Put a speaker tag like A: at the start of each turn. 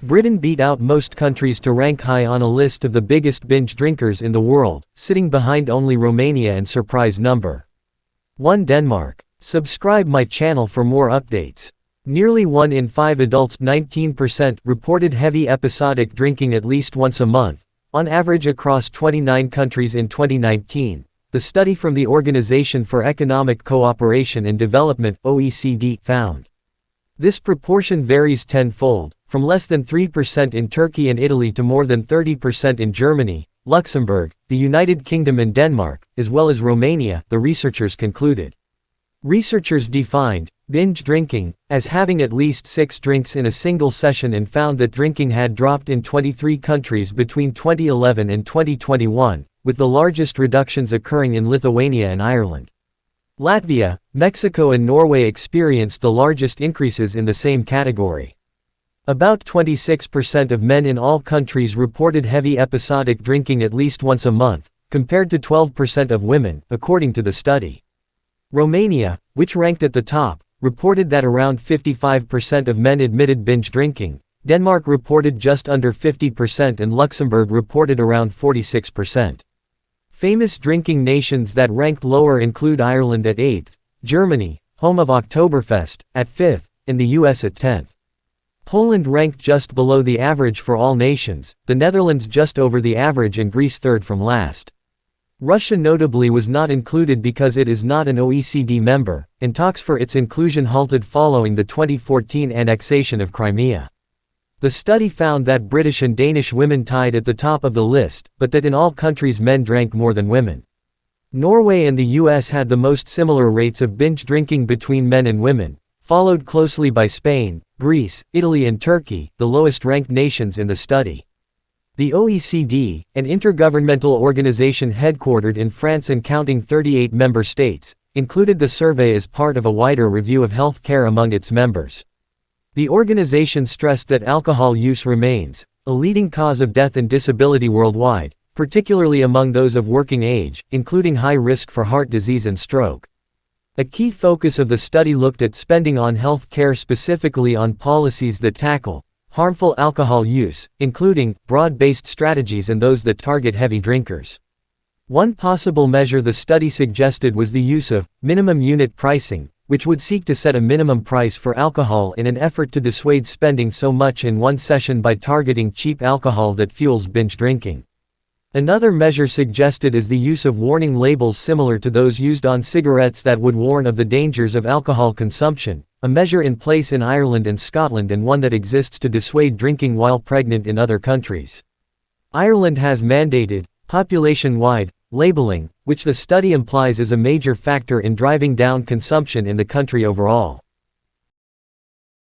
A: Britain beat out most countries to rank high on a list of the biggest binge drinkers in the world, sitting behind only Romania and surprise number 1 Denmark. Subscribe my channel for more updates. Nearly 1 in 5 adults, 19%, reported heavy episodic drinking at least once a month, on average across 29 countries in 2019, the study from the Organization for Economic Cooperation and Development (OECD) found. This proportion varies tenfold, from less than 3% in Turkey and Italy to more than 30% in Germany, Luxembourg, the United Kingdom and Denmark, as well as Romania, the researchers concluded. Researchers defined binge drinking as having at least 6 drinks in a single session and found that drinking had dropped in 23 countries between 2011 and 2021, with the largest reductions occurring in Lithuania and Ireland. Latvia, Mexico and Norway experienced the largest increases in the same category. About 26% of men in all countries reported heavy episodic drinking at least once a month, compared to 12% of women, according to the study. Romania, which ranked at the top, reported that around 55% of men admitted binge drinking. Denmark reported just under 50% and Luxembourg reported around 46%. Famous drinking nations that ranked lower include Ireland at 8th, Germany, home of Oktoberfest, at 5th, and the US at 10th. Poland ranked just below the average for all nations, the Netherlands just over the average and Greece third from last. Russia notably was not included because it is not an OECD member, and talks for its inclusion halted following the 2014 annexation of Crimea. The study found that British and Danish women tied at the top of the list, but that in all countries men drank more than women. Norway and the US had the most similar rates of binge drinking between men and women, followed closely by Spain, Greece, Italy and Turkey, the lowest ranked nations in the study. The OECD, an intergovernmental organization headquartered in France and counting 38 member states, included the survey as part of a wider review of health care among its members. The organization stressed that alcohol use remains a leading cause of death and disability worldwide, particularly among those of working age, including high risk for heart disease and stroke. A key focus of the study looked at spending on health care, specifically on policies that tackle harmful alcohol use, including broad-based strategies and those that target heavy drinkers. One possible measure the study suggested was the use of minimum unit pricing, which would seek to set a minimum price for alcohol in an effort to dissuade spending so much in one session by targeting cheap alcohol that fuels binge drinking. Another measure suggested is the use of warning labels similar to those used on cigarettes that would warn of the dangers of alcohol consumption, a measure in place in Ireland and Scotland and one that exists to dissuade drinking while pregnant in other countries. Ireland has mandated population-wide labeling, which the study implies is a major factor in driving down consumption in the country overall.